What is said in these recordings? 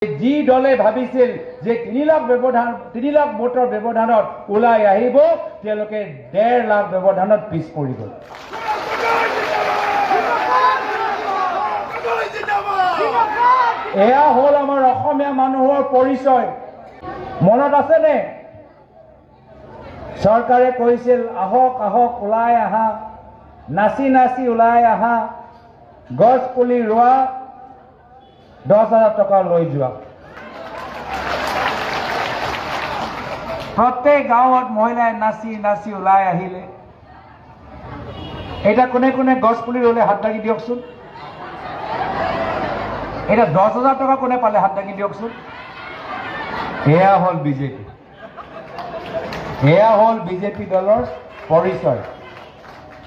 যি দলে ভাবিছিল যে 3 লাখ ভোটৰ ব্যৱধানত ওলাই আহিব তেওঁলোকে 1.5 লাখ ব্যৱধানত পিছ পৰি গ'ল। এয়া হ'ল আমাৰ অসমীয়া মানুহৰ পৰিচয়। মনত আছেনে চৰকাৰে কৈছিল আহক আহক ওলাই আহা, নাচি নাচি ওলাই আহা, গছ পুলি ৰোৱা, 10,000 টকা লৈ যোৱা। প্ৰত্যেক গাঁৱত মহিলাই নাচি নাচি ওলাই আহিলে। এটা কোনে কোনে গছ পুলি ৰুলে হাত দাঙি দিয়কচোন। এটা 10,000 টকা কোনে পালে হাত দাঙি দিয়কচোন। এয়া হ'ল বিজেপি, এয়া হ'ল বিজেপি দলৰ পৰিচয়।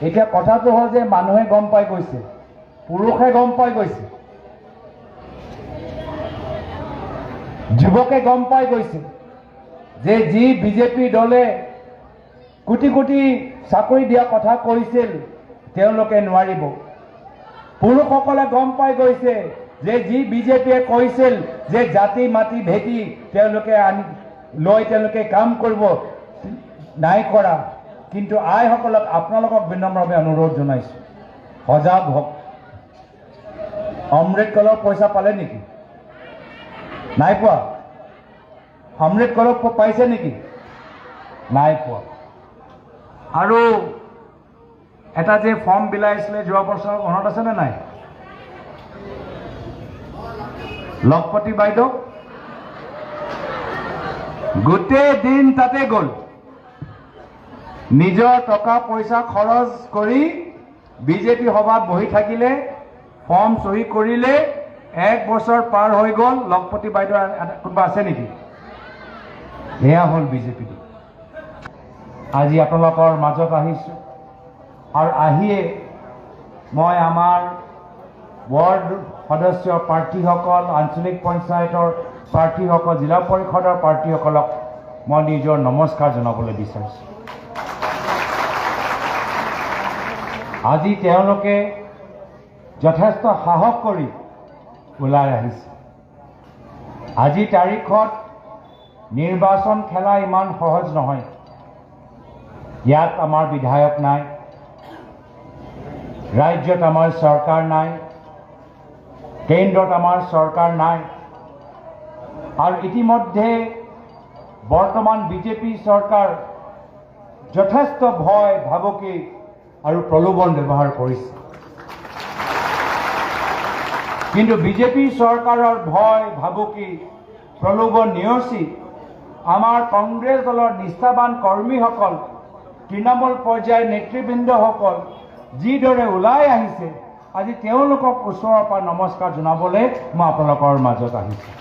এতিয়া কথাটো হ'ল যে মানুহে গম পাই গৈছে, পুৰুষে গম পাই গৈছে, যুৱকে গম পাই গৈছে যে যি বিজেপি দলে কোটি কোটি চাকৰি দিয়া কথা কৈছিল তেওঁলোকে নোৱাৰিব। পুৰুষসকলে গম পাই গৈছে যে যি বিজেপিয়ে কৈছিল যে জাতি মাটি ভেটি তেওঁলোকে লৈ তেওঁলোকে কাম কৰিব, নাই কৰা। কিন্তু আইসকলক আপোনালোকক বিনম্ৰভাৱে অনুৰোধ জনাইছোঁ, সজাগ হওক। অমৃত কলৰ পইচা পালে নেকি? নাই পোৱা। অমৃত কলৰ পাইছে নেকি? নাই পোৱা। আৰু এটা যে ফৰ্ম বিলাইছিলে যোৱা বছৰ, মনত আছেনে নাই? লখপতি বাইদেউ গোটেই দিন তাতে গ'ল, নিজৰ টকা পইচা খৰচ কৰি বিজেপি সভাত বহি থাকিলে, ফৰ্ম চহী কৰিলে। 1 বছৰ পাৰ হৈ গ'ল, লখপতি বাইদেউ কোনোবা আছে নেকি? এয়া হ'ল বিজেপি। আজি আপোনালোকৰ মাজত আহিছোঁ আৰু আহিয়ে মই আমাৰ ৱাৰ্ড সদস্য প্ৰাৰ্থীসকল, আঞ্চলিক পঞ্চায়তৰ প্ৰাৰ্থীসকল, জিলা পৰিষদৰ প্ৰাৰ্থীসকলক মই নিজৰ নমস্কাৰ জনাবলৈ বিচাৰিছোঁ। আজি তেওঁলোকে যথেষ্ট সাহস কৰি ওলাই আহিছে। আজি তাৰিখত নিৰ্বাচন খেলা ইমান সহজ নহয়। ইয়াত আমাৰ বিধায়ক নাই, ৰাজ্যত আমাৰ চৰকাৰ নাই, কেন্দ্ৰত আমাৰ চৰকাৰ নাই। আৰু ইতিমধ্যে বৰ্তমান বিজেপি চৰকাৰ যথেষ্ট ভয় ভাবুকি আৰু প্ৰলোভন ব্যৱহাৰ কৰিছে। কিন্তু বিজেপি চৰকাৰৰ ভয় ভাবুকি প্ৰলোভন নেওচি আমাৰ কংগ্ৰেছ দলৰ নিষ্ঠাবান কৰ্মীসকল, তৃণমূল পৰ্যায়ৰ নেতৃবৃন্দসকল যিদৰে ওলাই আহিছে, আজি তেওঁলোকক ওচৰৰ পৰা নমস্কাৰ জনাবলৈ মই আপোনালোকৰ মাজত আহিছোঁ।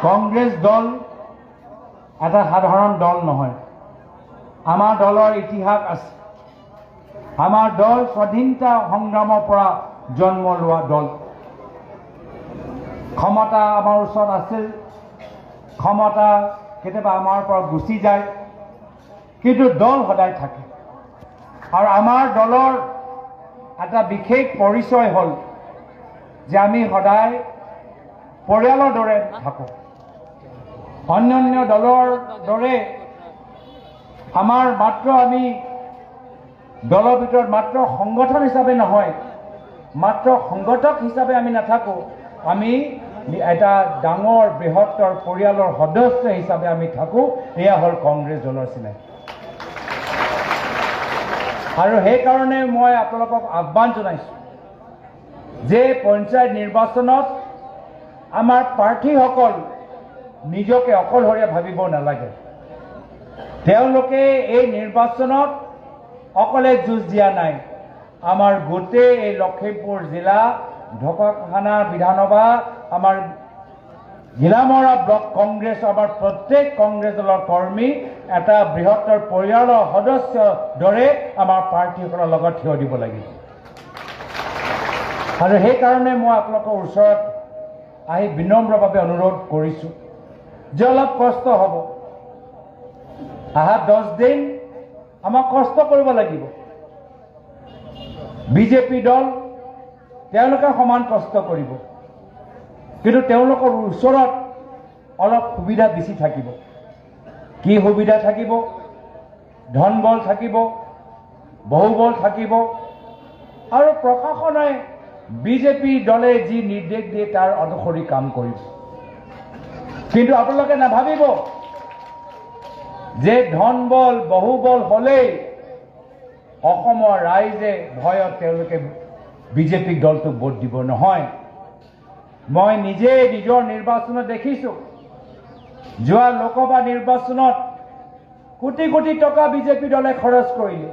কংগ্ৰেছ দল এটা সাধাৰণ দল নহয়। আমাৰ দলৰ ইতিহাস আছে। আমাৰ দল স্বাধীনতা সংগ্ৰামৰ পৰা জন্ম লোৱা দল। ক্ষমতা আমাৰ ওচৰত আছিল, ক্ষমতা কেতিয়াবা আমাৰ পৰা গুচি যায়, কিন্তু দল সদায় থাকে। আৰু আমাৰ দলৰ এটা বিশেষ পৰিচয় হ'ল যে আমি সদায় পৰিয়ালৰ দৰে থাকোঁ। অন্যান্য দলৰ দৰে আমাৰ মাত্ৰ আমি দলৰ ভিতৰত মাত্ৰ সংগঠন হিচাপে নহয়, মাত্ৰ সংগঠক হিচাপে আমি নাথাকোঁ। আমি এটা ডাঙৰ বৃহত্তৰ পৰিয়ালৰ সদস্য হিচাপে আমি থাকোঁ। এয়া হ'ল কংগ্ৰেছ দলৰ চিনাকি। আৰু সেইকাৰণে মই আপোনালোকক আহ্বান জনাইছোঁ যে পঞ্চায়ত নিৰ্বাচনত আমাৰ প্ৰাৰ্থীসকল নিজকে অকলশৰীয়া ভাবিব নালাগে। তেওঁলোকে এই নিৰ্বাচনত অকলে যুঁজ দিয়া নাই। আমাৰ গোটেই এই লখিমপুৰ জিলা, ঢকুৱাখানা বিধানসভা, আমাৰ ঘিলামৰা ব্লক কংগ্ৰেছ, আমাৰ প্ৰত্যেক কংগ্ৰেছ দলৰ কৰ্মী এটা বৃহত্তৰ পৰিয়ালৰ সদস্য দৰে আমাৰ প্ৰাৰ্থীসকলৰ লগত থিয় দিব লাগিব। আৰু সেইকাৰণে মই আপোনালোকৰ ওচৰত আহি বিনম্ৰভাৱে অনুৰোধ কৰিছোঁ যে অলপ কষ্ট হ'ব। অহা 10 দিন আমাক কষ্ট কৰিব লাগিব। বিজেপি দল তেওঁলোকে সমান কষ্ট কৰিব, কিন্তু তেওঁলোকৰ ওচৰত অলপ সুবিধা বেছি থাকিব। কি সুবিধা থাকিব? ধন বল থাকিব, বহুবল থাকিব, আৰু প্ৰশাসনে বিজেপি দলে যি নিৰ্দেশ দিয়ে তাৰ অনুসৰি কাম কৰিব। কিন্তু আপোনালোকে নাভাবিব যে ধন বল বহুবল হ'লেই অসমৰ ৰাইজে ভয়ত তেওঁলোকে বিজেপি দলটোক ভোট দিব। নহয়, মই নিজে নিজৰ নিৰ্বাচনত দেখিছোঁ, যোৱা লোকসভা নিৰ্বাচনত কোটি কোটি টকা বিজেপি দলে খৰচ কৰিলে।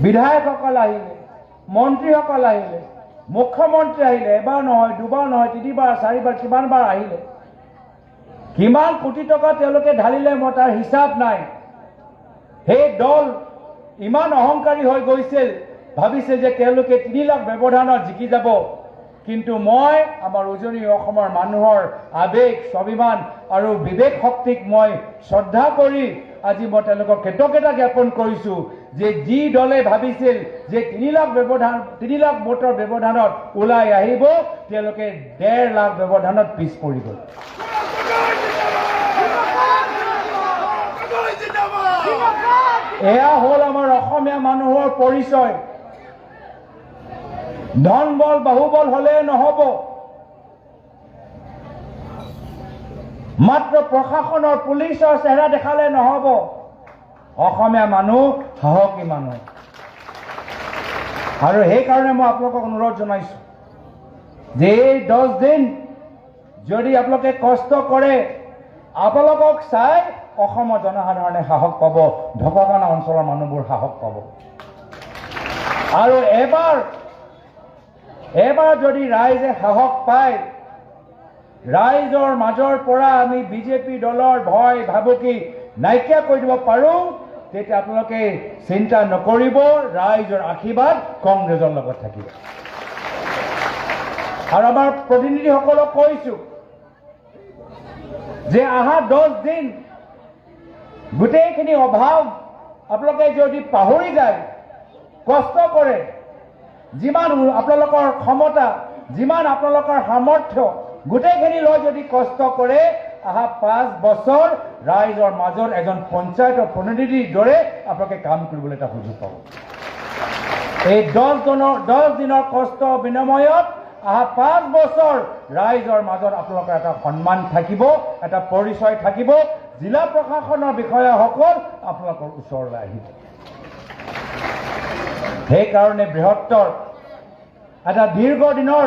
বিধায়কসকল আহিলে, মন্ত্ৰীসকল আহিলে, মুখ্যমন্ত্ৰী আহিলে, এবাৰ নহয়, দুবাৰ নহয়, তিনিবাৰ, চাৰিবাৰ, কিমানবাৰ আহিলে, কিমান কোটি টকা তেওঁলোকে ঢালিলে মই তাৰ হিচাপ নাই। সেই দল ইমান অহংকাৰী হৈ গৈছিল, ভাবিছে যে তেওঁলোকে 3 লাখ ব্যৱধানত জিকি যাব। কিন্তু মই আমাৰ উজনি অসমৰ মানুহৰ আৱেগ, স্বাভিমান আৰু বিবেক শক্তিক মই শ্ৰদ্ধা কৰি আজি মই তেওঁলোকক কৃতজ্ঞতা জ্ঞাপন কৰিছোঁ যে যি দলে ভাবিছিল যে 3 লাখ ভোটৰ ব্যৱধানত ওলাই আহিব, তেওঁলোকে 1.5 লাখ ব্যৱধানত পিছ পৰি গ'ল। এয়া হ'ল আমাৰ অসমীয়া মানুহৰ পৰিচয়। ধন বল বাহুবল হলে নহব, মাত্ৰ প্ৰশাসনৰ পুলিচৰ চেহেৰা দেখালে নহব। অসমীয়া মানুহ সাহসী মানুহ, আৰু সেইকাৰণে মই আপোনালোকক অনুৰোধ জনাইছোঁ যে এই 10 দিন যদি আপোনালোকে কষ্ট কৰে, আপোনালোকক চাই অসমৰ জনসাধাৰণে সাহস পাব, ঢকুৱাখানা অঞ্চলৰ মানুহবোৰ সাহস পাব। আৰু এবাৰ যদি ৰাইজে সাহস পায়, ৰাইজৰ মাজৰ পৰা আমি বিজেপি দলৰ ভয় ভাবুকি নাইকিয়া কৰি দিব পাৰোঁ, তেতিয়া আপোনালোকে চিন্তা নকৰিব, ৰাইজৰ আশীৰ্বাদ কংগ্ৰেছৰ লগত থাকিব। আৰু আমাৰ প্ৰতিনিধিসকলক কৈছোঁ যে অহা 10 দিন গোটেইখিনি অভাৱ আপোনালোকে যদি পাহৰি যায়, কষ্ট কৰে, যিমান আপোনালোকৰ ক্ষমতা, যিমান আপোনালোকৰ সামৰ্থ্য গোটেইখিনি লৈ যদি কষ্ট কৰে, অহা 5 বছৰ ৰাইজৰ মাজত এজন পঞ্চায়তৰ প্ৰতিনিধিৰ দৰে আপোনালোকে কাম কৰিবলৈ এটা সুযোগ পাব। এই 10 দিনৰ কষ্ট বিনিময়ত অহা 5 বছৰ ৰাইজৰ মাজত আপোনালোকৰ এটা সন্মান থাকিব, এটা পৰিচয় থাকিব। জিলা প্ৰশাসনৰ বিষয়াসকল আপোনালোকৰ ওচৰলৈ আহিব। সেইকাৰণে বৃহত্তৰ এটা দীৰ্ঘদিনৰ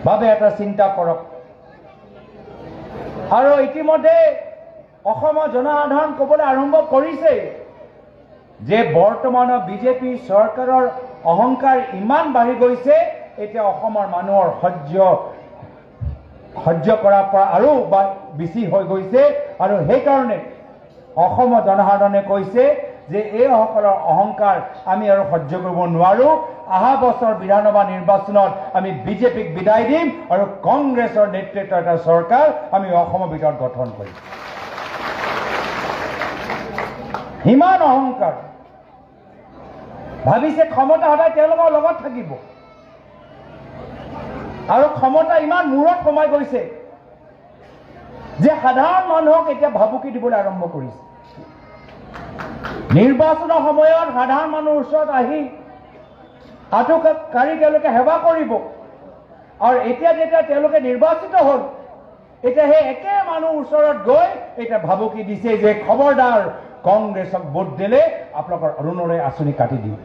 বাবে এটা চিন্তা কৰক। আৰু ইতিমধ্যে অসমৰ জনসাধাৰণ ক'বলৈ আৰম্ভ কৰিছে যে বৰ্তমানৰ বিজেপি চৰকাৰৰ অহংকাৰ ইমান বাঢ়ি গৈছে, এতিয়া অসমৰ মানুহৰ সহ্য কৰাৰ পৰা আৰু বেছি হৈ গৈছে। আৰু সেইকাৰণে অসমৰ জনসাধাৰণে কৈছে যে এইসকলৰ অহংকাৰ আমি আৰু সহ্য কৰিব নোৱাৰোঁ। অহা বছৰ বিধানসভা নিৰ্বাচনত আমি বিজেপিক বিদায় দিম আৰু কংগ্ৰেছৰ নেতৃত্বৰ এটা চৰকাৰ আমি অসমৰ ভিতৰত গঠন কৰিম। ইমান অহংকাৰ, ভাবিছে ক্ষমতা সদায় তেওঁলোকৰ লগত থাকিব, আৰু ক্ষমতা ইমান মূৰত সোমাই গৈছে যে সাধাৰণ মানুহক এতিয়া ভাবুকি দিবলৈ আৰম্ভ কৰিছে। নিৰ্বাচনৰ সময়ত সাধাৰণ মানুহৰ ওচৰত আহি আঁঠুকাঢ়ি তেওঁলোকে সেৱা কৰিব, আৰু এতিয়া যেতিয়া তেওঁলোকে নিৰ্বাচিত হ'ল, এতিয়া সেই একে মানুহৰ ওচৰত গৈ এতিয়া ভাবুকি দিছে যে খবৰদাৰ কংগ্ৰেছক ভোট দিলে আপোনালোকৰ অৰুণোদয় আঁচনি কাটি দিম।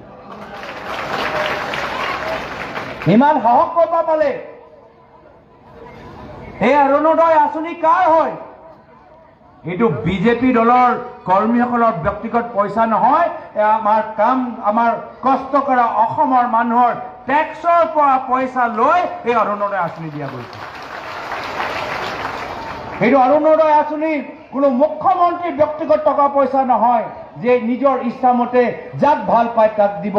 ইমান সাহস ক'ৰ পৰা পালে? এই অৰুণোদয় আঁচনি কাৰ হয়? এইটো বিজেপি দলৰ কৰ্মীসকলৰ ব্যক্তিগত পইচা নহয়, আমাৰ কাম, আমাৰ কষ্ট কৰা অসমৰ মানুহৰ টেক্সৰ পৰা পইচা লৈ এই অৰুণোদয় আঁচনি দিয়া গৈছে। এইটো অৰুণোদয় আঁচনি কোনো মুখ্যমন্ত্ৰীৰ ব্যক্তিগত টকা পইচা নহয় যে নিজৰ ইচ্ছামতে যাক ভাল পায় তাক দিব।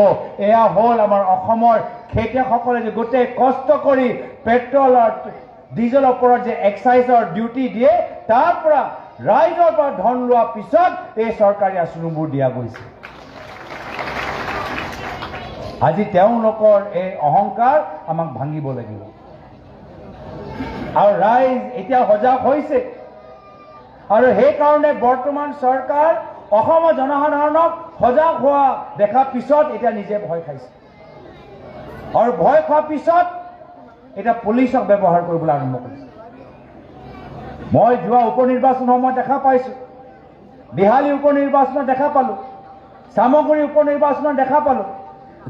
এয়া হ'ল আমাৰ অসমৰ খেতিয়কসকলে যে গোটেই কষ্ট কৰি পেট্ৰল আৰু ডিজেলৰ ওপৰত যে এক্সাইজৰ ডিউটি দিয়ে, তাৰ পৰা ৰাইজৰ পৰা ধন লোৱাৰ পিছত এই চৰকাৰী আঁচনিবোৰ দিয়া গৈছে। আজি তেওঁলোকৰ এই অহংকাৰ আমাক ভাঙিব লাগিব আৰু ৰাইজ এতিয়া সজাগ হৈছে আৰু সেইকাৰণে বৰ্তমান চৰকাৰ অসমৰ জনসাধাৰণক সজাগ হোৱা দেখা পিছত এতিয়া নিজে ভয় খাইছে আৰু ভয় খোৱাৰ পিছত এতিয়া পুলিচক ব্যৱহাৰ কৰিবলৈ আৰম্ভ কৰিছে মই যোৱা উপনিৰ্বাচন সময়ত দেখা পাইছো বিহালী উপনিৰ্বাচনত দেখা পালো সামগ্ৰী উপনিৰ্বাচনত দেখা পালো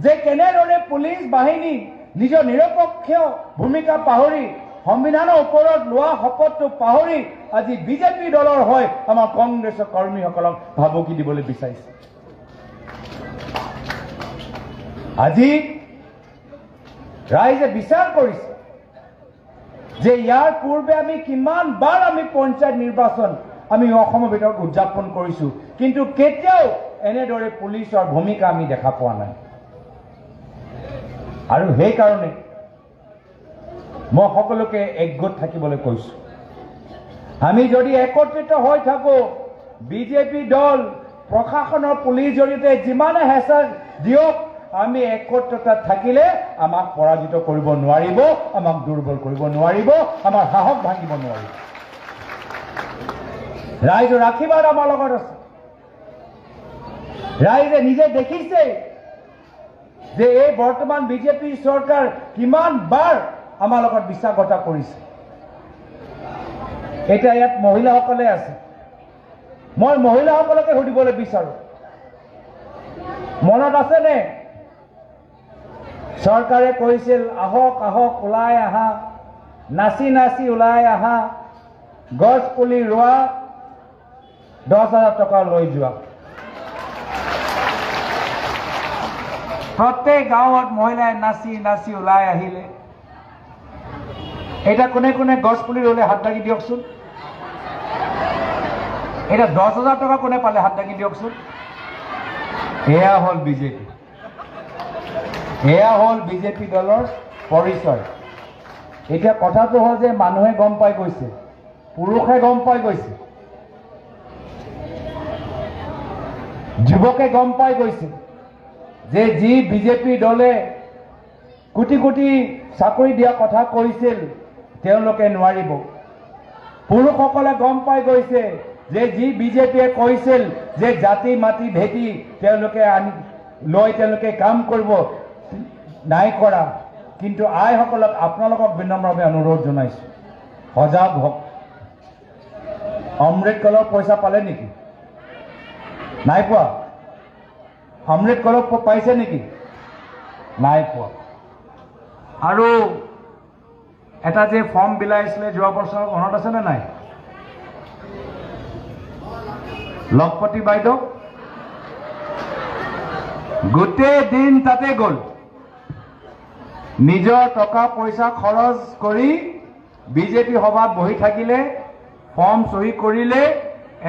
যে কেনেদৰে পুলিচ বাহিনী নিজৰ নিৰপেক্ষ ভূমিকা পাহৰি সংবিধানৰ ওপৰত লোৱা শপতটো পাহৰি আজি বিজেপি দলৰ হৈ আমাৰ কংগ্ৰেছৰ কৰ্মীসকলক ভাবুকি দিবলৈ বিচাৰিছে আজি ৰাইজে বিচাৰ কৰিছে যে ইয়াৰ পূৰ্বে আমি কিমান বাৰ আমি পঞ্চায়ত নিৰ্বাচন আমি অসমৰ ভিতৰত উদযাপন কৰিছো কিন্তু কেতিয়াও এনেদৰে পুলিচৰ ভূমিকা আমি দেখা পোৱা নাই আৰু সেইকাৰণে মই সকলোকে একগোট থাকিবলৈ কৈছো আমি যদি একত্ৰিত হৈ থাকো বিজেপি দল প্ৰশাসনৰ পুলিচ জৰিয়তে যিমানে হেঁচা দিয়ক আমি একত্ৰিত থাকিলে আমাক পৰাজিত কৰিব নোৱাৰিব আমাক দুৰ্বল কৰিব নোৱাৰিব আমাৰ সাহস ভাঙিব নোৱাৰিব ৰাইজৰ আশীৰ্বাদ আমাৰ লগত আছে ৰাইজে নিজে দেখিছে যে এই বৰ্তমান বিজেপি চৰকাৰ কিমান বাৰ আমাৰ লগত বিশ্বাসঘাতক কৰিছে এতিয়া ইয়াত মহিলাসকলে আছে মই মহিলাসকলকে সুধিবলৈ বিচাৰো মনত আছেনে চৰকাৰে কৈছিল আহক আহক ওলাই আহা নাচি নাচি ওলাই আহা গছ পুলি ৰোৱা 10,000 টকা লৈ যোৱা প্ৰত্যেক গাঁৱত মহিলাই নাচি নাচি ওলাই আহিলে এটা কোনে কোনে গছ পুলি ৰুলে হাত দাঙি দিয়কচোন এটা 10,000 টকা কোনে পালে হাত দাঙি দিয়কচোন এয়া হ'ল বিজেপি এয়া হ'ল বিজেপি দলৰ পৰিচয় এতিয়া কথাটো হ'ল যে মানুহে গম পাই গৈছে পুৰুষে গম পাই গৈছে যুৱকে গম পাই গৈছে যে যি বিজেপি দলে কোটি কোটি চাকৰি দিয়া কথা কৈছিল তেওঁলোকে নোৱাৰিব পুৰুষসকলে গম পাই গৈছে যে যি বিজেপিয়ে কৈছিল যে জাতি মাটি ভেটি তেওঁলোকে লৈ তেওঁলোকে কাম কৰিব নাই কৰা কিন্তু আইসকলক আপোনালোকক বিনম্ৰভাৱে অনুৰোধ জনাইছো সজাগ হওক অমৃত কলৰ পইচা পালে নেকি নাই পোৱা অমৃত কলৰ পাইছে নেকি নাই পোৱা আৰু এটা যে ফৰ্ম বিলাইছিলে যোৱা বছৰ মনত আছেনে নাই লখপতি বাইদেউ গোটেই দিন তাতে গ'ল নিজৰ টকা পইচা খৰচ কৰি বিজেপি সভাত বহি থাকিলে ফৰ্ম চহী কৰিলে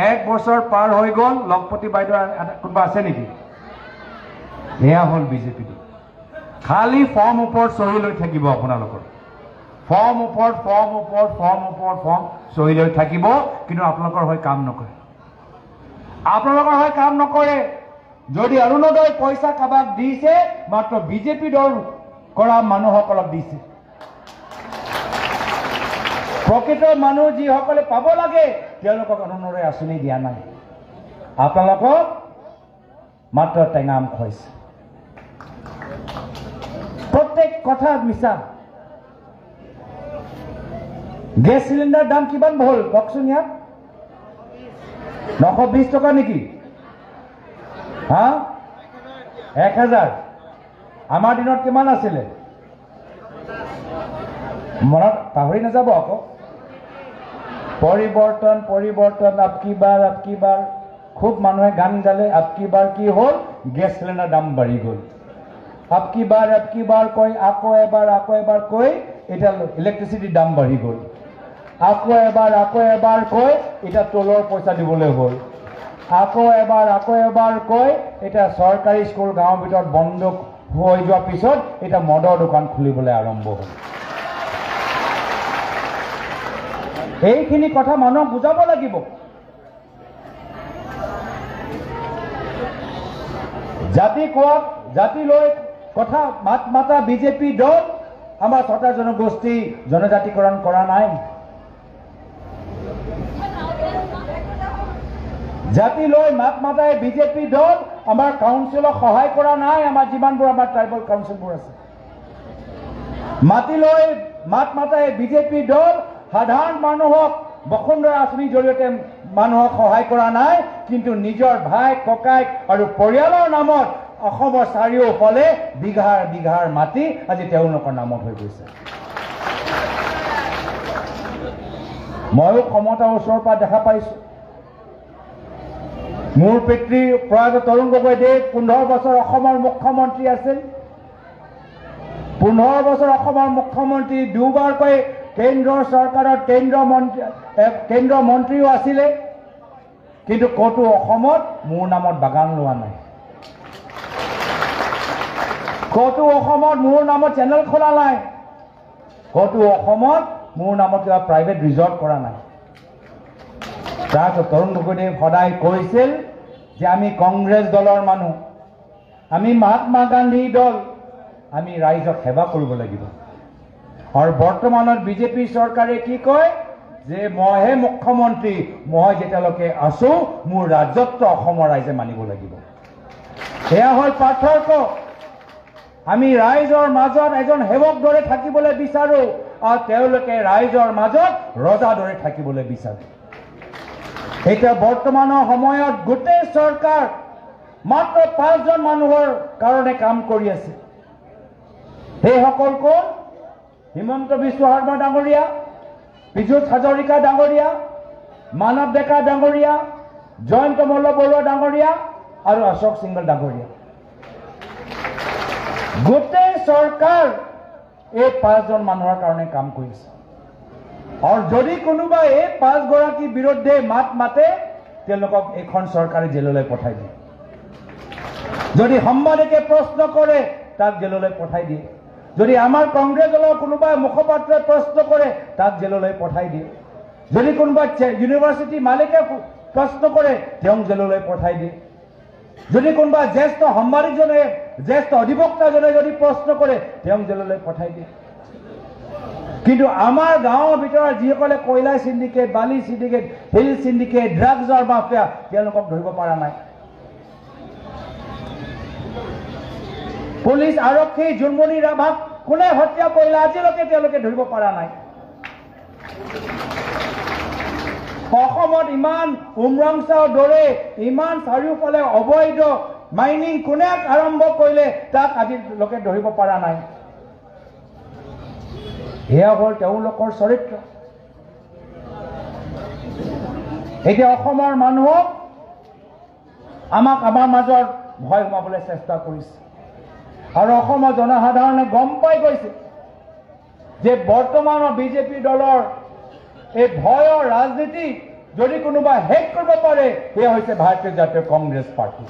1 বছৰ পাৰ হৈ গ'ল লখপতি বাইদেউ কোনোবা আছে নেকি এয়া হ'ল বিজেপি খালি ফৰ্ম ওপৰত চহী লৈ থাকিব আপোনালোকৰ ফৰ্ম ওপৰত চহী লৈ থাকিব কিন্তু আপোনালোকৰ হৈ কাম নকৰে আপোনালোকৰ হৈ কাম নকৰে যদি অৰুণোদয় পইচা কাবাক দিছে মাত্ৰ বিজেপি দল কৰা মানুহসকলক দিছে প্ৰকৃত মানুহ যিসকলে পাব লাগে তেওঁলোকক অৰুণোদয় আঁচনি দিয়া নাই আপোনালোকক মাত্ৰ টেঙাম খুৱাইছে প্ৰত্যেক কথা মিছা গেছ চিলিণ্ডাৰ দাম কিমান হ'ল কওকচোন ইয়াত 920 টকা নেকি হা 1000 আমাৰ দিনত কিমান আছিলে মনত পাহৰি নাযাব আকৌ পৰিৱৰ্তন পৰিৱৰ্তন আপকি বাৰ খুব মানুহে গান গালে আপকি বাৰ কি হ'ল গেছ চিলিণ্ডাৰ দাম বাঢ়ি গ'ল আপকি বাৰ কৈ আকৌ এবাৰ কৈ এটা ইলেক্ট্ৰিচিটিৰ দাম বাঢ়ি গ'ল আকৌ এবাৰ কৈ এটা টোলৰ পইচা দিবলৈ হ'ল আকৌ এবাৰ কৈ এটা চৰকাৰী স্কুল গাঁৱৰ ভিতৰত বন্ধ হৈ যোৱাৰ পিছত এটা মদৰ দোকান খুলিবলৈ আৰম্ভ হ'ল এইখিনি কথা মানুহক বুজাব লাগিব জাতি কোৱাক জাতি লৈ কথা মাত মাতা বিজেপি দল আমাৰ ৬টা জনগোষ্ঠী জনজাতিকৰণ কৰা নাই। জাতি লৈ মাত মাতাই বিজেপি দল আমাৰ কাউন্সিলক সহায় কৰা নাই। আমাৰ যিমানবোৰ আমাৰ ট্ৰাইবেল কাউন্সিলবোৰ আছে, মাতি লৈ মাত মাতাই বিজেপি দল সাধাৰণ মানুহক বসুন্ধৰা আঁচনিৰ জৰিয়তে মানুহক সহায় কৰা নাই, কিন্তু নিজৰ ভাই ককাইক আৰু পৰিয়ালৰ নামত অসমৰ চাৰিওফালে বিঘাৰ বিঘাৰ মাটি আজি তেওঁলোকৰ নামত হৈ গৈছে। ময়ো ক্ষমতাৰ ওচৰৰ পৰা দেখা পাইছোঁ। মোৰ পিতৃ প্ৰয়াত তৰুণ গগৈদেৱ 15 বছৰ অসমৰ মুখ্যমন্ত্ৰী আছিল। 15 বছৰ অসমৰ মুখ্যমন্ত্ৰী, দুবাৰকৈ কেন্দ্ৰৰ চৰকাৰত কেন্দ্ৰ মন্ত্ৰীও আছিলে, কিন্তু ক'তো অসমত মোৰ নামত বাগান লোৱা নাই, ক'তো অসমত মোৰ নামত চেনেল খোলা নাই, ক'তো অসমত মোৰ নামত কিবা প্ৰাইভেট ৰিজৰ্ট কৰা নাই। তাৰপিছত তৰুণ গগৈদেৱ সদায় কৈছিল যে আমি কংগ্ৰেছ দলৰ মানুহ, আমি মহাত্মা গান্ধীৰ দল, আমি ৰাইজক সেৱা কৰিব লাগিব। আৰু বৰ্তমানৰ বিজেপি চৰকাৰে কি কয় যে মইহে মুখ্যমন্ত্ৰী, মই যেতিয়ালৈকে আছো মোৰ ৰাজত্ব অসমৰ ৰাইজে মানিব লাগিব। সেয়া হ'ল পাৰ্থক্য। আমি ৰাইজৰ মাজত এজন সেৱক দৰে থাকিবলৈ বিচাৰো, আৰু তেওঁলোকে ৰাইজৰ মাজত ৰজা দৰে থাকিবলৈ বিচাৰে। এতিয়া বৰ্তমানৰ সময়ত গোটেই চৰকাৰ মাত্ৰ 5জন মানুহৰ কাৰণে কাম কৰি আছে। সেইসকল কোন? হিমন্ত বিশ্ব শৰ্মা ডাঙৰীয়া, পীযুষ হাজৰিকা ডাঙৰীয়া, মানৱ ডেকা ডাঙৰীয়া, জয়ন্ত মল্ল বৰুৱা ডাঙৰীয়া আৰু অশোক সিংহল ডাঙৰীয়া। গোটেই চৰকাৰ এই 5জন মানুহৰ কাৰণে কাম কৰিছে। আৰু যদি কোনোবা এই 5 গৰাকীৰ বিৰুদ্ধে মাত মাতে, তেওঁলোকক এইখন চৰকাৰে জেললৈ পঠাই দিয়ে। যদি সাংবাদিকে প্ৰশ্ন কৰে, তাক জেললৈ পঠাই দিয়ে। যদি আমাৰ কংগ্ৰেছ দলৰ কোনোবাই মুখপাত্ৰই প্ৰশ্ন কৰে, তাক জেললৈ পঠাই দিয়ে। যদি কোনোবা ইউনিভাৰ্চিটি মালিকে প্ৰশ্ন কৰে, তেওঁক জেললৈ পঠাই দিয়ে। যদি কোনোবা জ্যেষ্ঠ সাংবাদিকজনে, জ্যেষ্ঠ অধিবক্তাজনে যদি প্ৰশ্ন কৰে, তেওঁক জেললৈ পঠাই দিয়ে। কিন্তু আমাৰ গাঁৱৰ ভিতৰত যিসকলে কয়লা চিণ্ডিকেট, বালি চিণ্ডিকেট, হিল চিণ্ডিকেট, ড্ৰাগছৰ মাফিয়া, তেওঁলোকক ধৰিব পৰা নাই। পুলিচ আৰক্ষী জোনমণি ৰাভাক কোনে হত্যা কৰিলে আজিলৈকে তেওঁলোকে ধৰিব পৰা নাই। অসমত ইমান উমৰাংচাৰ দৰে ইমান চাৰিওফালে অবৈধ মাইনিং কোনে আৰম্ভ কৰিলে, তাক আজিলৈকে ধৰিব পৰা নাই। এয়া হ'ল তেওঁলোকৰ চৰিত্ৰ। এতিয়া অসমৰ মানুহক আমাক আমাৰ মাজত ভয় সোমাবলৈ চেষ্টা কৰিছে, আৰু অসমৰ জনসাধাৰণে গম পাই গৈছে যে বৰ্তমানৰ বিজেপি দলৰ এই ভয়ৰ ৰাজনীতি যদি কোনোবা শেষ কৰিব পাৰে, সেয়া হৈছে ভাৰতীয় জাতীয় কংগ্ৰেছ পাৰ্টি।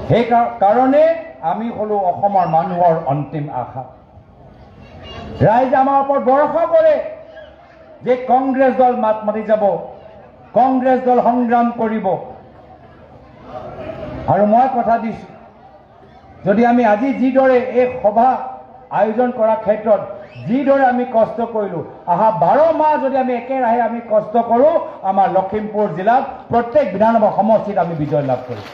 সেইকাৰণে আমি হলো অসমৰ মানুহৰ অন্তিম আশা। ৰাইজে আমাৰ ওপৰত ভৰসা কৰে যে কংগ্ৰেছ দল মাত মাতি যাব, কংগ্ৰেছ দল সংগ্ৰাম কৰিব। আৰু মই কথা দিছোঁ, যদি আমি আজি যিদৰে এই সভা আয়োজন কৰাৰ ক্ষেত্ৰত যিদৰে আমি কষ্ট কৰিলোঁ, অহা 12 মাহ যদি আমি একেৰাহে আমি কষ্ট কৰোঁ, আমাৰ লখিমপুৰ জিলাত প্ৰত্যেক বিধানসভা সমষ্টিত আমি বিজয় লাভ কৰিম।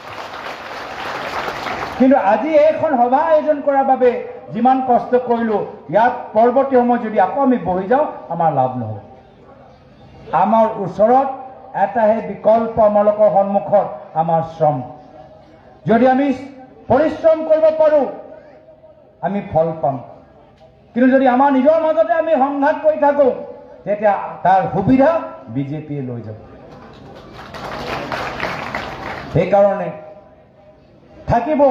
কিন্তু আজি এইখন সভা আয়োজন কৰাৰ বাবে যিমান কষ্ট কৰিলোঁ, ইয়াত পৰৱৰ্তী সময়ত যদি আকৌ আমি বহি যাওঁ, আমাৰ লাভ নহ'ব। আমাৰ ওচৰত এটাহে বিকল্প, আমালোকৰ সন্মুখত আমাৰ শ্ৰম। যদি আমি পৰিশ্ৰম কৰিব পাৰোঁ, আমি ফল পাম। কিন্তু যদি আমাৰ নিজৰ মাজতে আমি সংঘাত কৰি থাকোঁ, তেতিয়া তাৰ সুবিধা বিজেপিয়ে লৈ যাব। সেইকাৰণে থাকিব,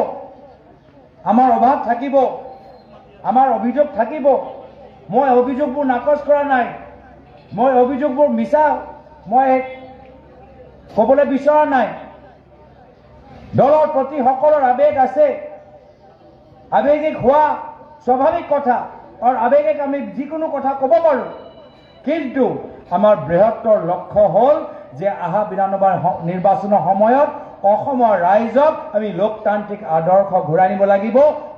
আমাৰ অভাৱ থাকিব, আমাৰ অভিযোগ থাকিব। মই অভিযোগবোৰ নাকচ কৰা নাই, মই অভিযোগবোৰ মিছা মই ক'বলৈ বিচৰা নাই। দলৰ প্ৰতি সকলৰ আৱেগ আছে, আৱেগিক হোৱা স্বাভাৱিক কথা, আৰু আৱেগিক আমি যিকোনো কথা ক'ব পাৰোঁ। কিন্তু আমাৰ বৃহত্তৰ লক্ষ্য হ'ল যে অহা বিধানসভা নিৰ্বাচনৰ সময়ত অসমৰ ৰাইজক আমি লোকতান্ত্ৰিক আদৰ্শ ঘূৰাই আনিব লাগিব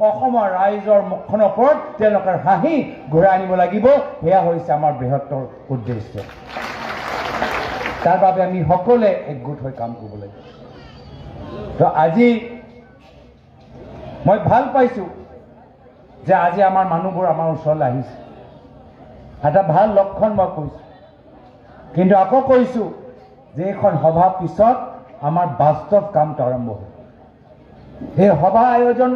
অসমৰ ৰাইজৰ মুখখনৰ ওপৰত তেওঁলোকৰ হাঁহি ঘূৰাই আনিব লাগিব সেয়া হৈছে আমাৰ বৃহত্তৰ উদ্দেশ্য তাৰ বাবে আমি সকলোৱে একগোট হৈ কাম কৰিব লাগিব তো আজি মই ভাল পাইছোঁ যে আজি আমাৰ মানুহবোৰ আমাৰ ওচৰলৈ আহিছে এটা ভাল লক্ষণ মই কৈছোঁ কিন্তু আকৌ কৈছোঁ যে এইখন সভা পিছত আমাৰ বাস্তৱ কামটো আৰম্ভ হ'ব এই সভা আয়োজন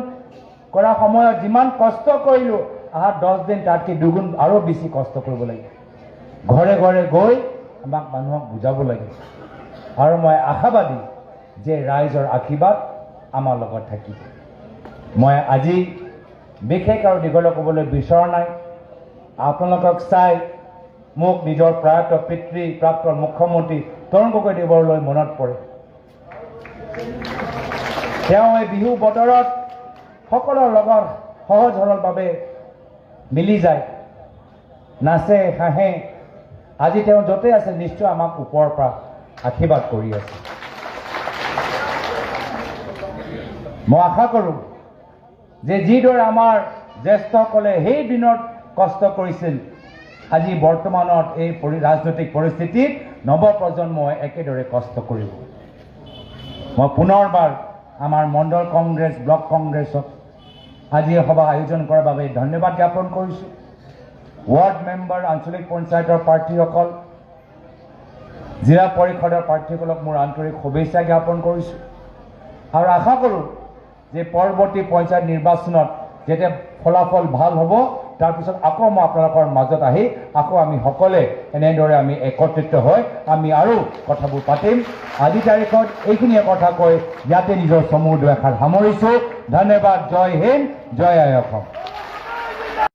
কৰা সময়ত যিমান কষ্ট কৰিলোঁ অহা 10 দিন তাতকৈ দুগুণ আৰু বেছি কষ্ট কৰিব লাগিব ঘৰে ঘৰে গৈ আমাক মানুহক বুজাব লাগিব আৰু মই আশাবাদী যে ৰাইজৰ আশীৰ্বাদ আমাৰ লগত থাকিব মই আজি বিশেষ আৰু দীঘলে ক'বলৈ বিচৰা নাই আপোনালোকক চাই মোক নিজৰ প্ৰয়াত পিতৃ প্ৰাক্তন মুখ্যমন্ত্ৰী তৰুণ গগৈদেৱলৈ মনত পৰে তেওঁ এই বিহু বতৰত সকলোৰ লগত সহজ সৰলভাৱে মিলি যায় নাচে হাঁহে আজি তেওঁ য'তে আছে নিশ্চয় আমাক ওপৰৰ পৰা আশীৰ্বাদ কৰি আছে মই আশা কৰোঁ যে যিদৰে আমাৰ জ্যেষ্ঠসকলে সেই দিনত কষ্ট কৰিছিল আজি বৰ্তমানত এই ৰাজনৈতিক পৰিস্থিতিত নৱপ্ৰজন্মই একেদৰে কষ্ট কৰিব মই পুনৰবাৰ আমাৰ মণ্ডল কংগ্ৰেছ ব্লক কংগ্ৰেছক আজি সভা আয়োজন কৰাৰ বাবে ধন্যবাদ জ্ঞাপন কৰিছোঁ ৱাৰ্ড মেম্বাৰ আঞ্চলিক পঞ্চায়তৰ প্ৰাৰ্থীসকল জিলা পৰিষদৰ প্ৰাৰ্থীসকলক মোৰ আন্তৰিক শুভেচ্ছা জ্ঞাপন কৰিছোঁ আৰু আশা কৰোঁ যে পৰৱৰ্তী পঞ্চায়ত নিৰ্বাচনত যেতিয়া ফলাফল ভাল হ'ব তাৰপিছত আকৌ মই আপোনালোকৰ মাজত আহি আকৌ আমি সকলোৱে এনেদৰে আমি একত্ৰিত হৈ আমি আৰু কথাবোৰ পাতিম আজি তাৰিখত এইখিনিয়ে কথা কৈ ইয়াতে নিজৰ চমু দুআষাৰ সামৰিছোঁ ধন্যবাদ জয় হিন্দ জয় আই অসম